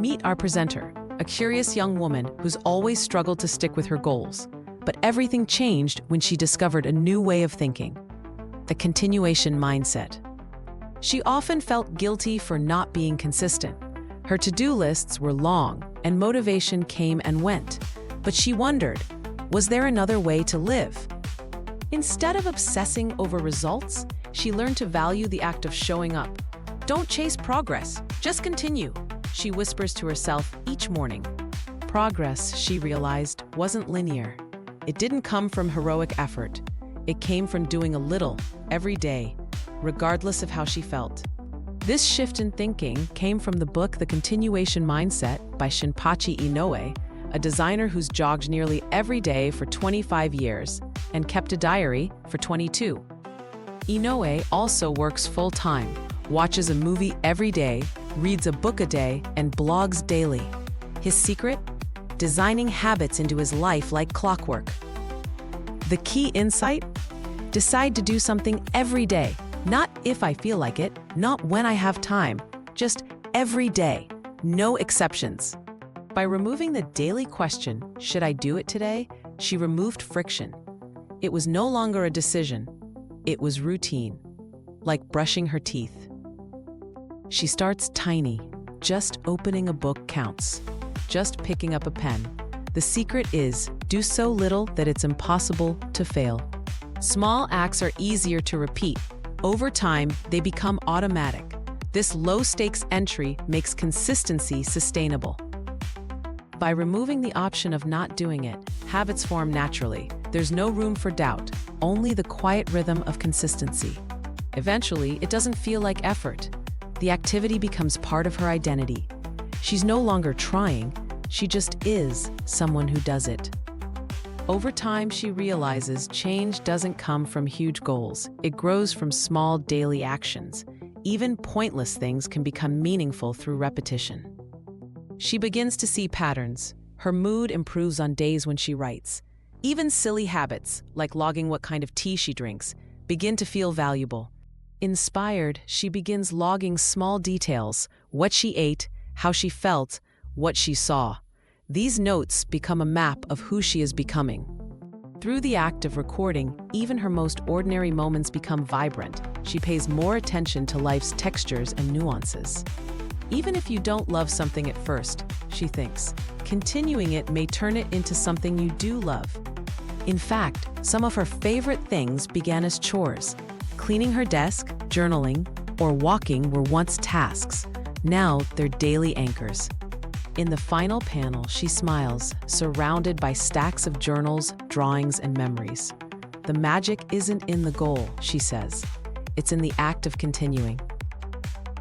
Meet our presenter, a curious young woman who's always struggled to stick with her goals. But everything changed when she discovered a new way of thinking: the continuation mindset. She often felt guilty for not being consistent. Her to-do lists were long, and motivation came and went. But she wondered, was there another way to live? Instead of obsessing over results, she learned to value the act of showing up. "Don't chase progress, just continue," she whispers to herself each morning. Progress, she realized, wasn't linear. It didn't come from heroic effort. It came from doing a little, every day, regardless of how she felt. This shift in thinking came from the book The Continuation Mindset by Shinpachi Inoue, a designer who's jogged nearly every day for 25 years and kept a diary for 22. Inoue also works full-time, watches a movie every day, reads a book a day, and blogs daily. His secret? Designing habits into his life like clockwork. The key insight? Decide to do something every day. Not if I feel like it, not when I have time, just every day, no exceptions. By removing the daily question, "Should I do it today?" she removed friction. It was no longer a decision, it was routine, like brushing her teeth. She starts tiny, just opening a book counts, just picking up a pen. The secret is, do so little that it's impossible to fail. Small acts are easier to repeat. Over time, they become automatic. This low-stakes entry makes consistency sustainable. By removing the option of not doing it, habits form naturally. There's no room for doubt, only the quiet rhythm of consistency. Eventually, it doesn't feel like effort. The activity becomes part of her identity. She's no longer trying, she just is someone who does it. Over time, she realizes change doesn't come from huge goals. It grows from small daily actions. Even pointless things can become meaningful through repetition. She begins to see patterns. Her mood improves on days when she writes. Even silly habits, like logging what kind of tea she drinks, begin to feel valuable. Inspired, she begins logging small details: what she ate, how she felt, what she saw. These notes become a map of who she is becoming. Through the act of recording, even her most ordinary moments become vibrant. She pays more attention to life's textures and nuances. Even if you don't love something at first, she thinks, continuing it may turn it into something you do love. In fact, some of her favorite things began as chores. Cleaning her desk, journaling, or walking were once tasks. Now they're daily anchors. In the final panel, she smiles, surrounded by stacks of journals, drawings, and memories. The magic isn't in the goal, she says. It's in the act of continuing.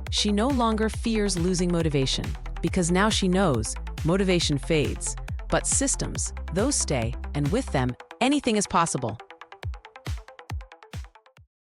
She no longer fears losing motivation, because now she knows motivation fades, but systems, those stay, and with them, anything is possible.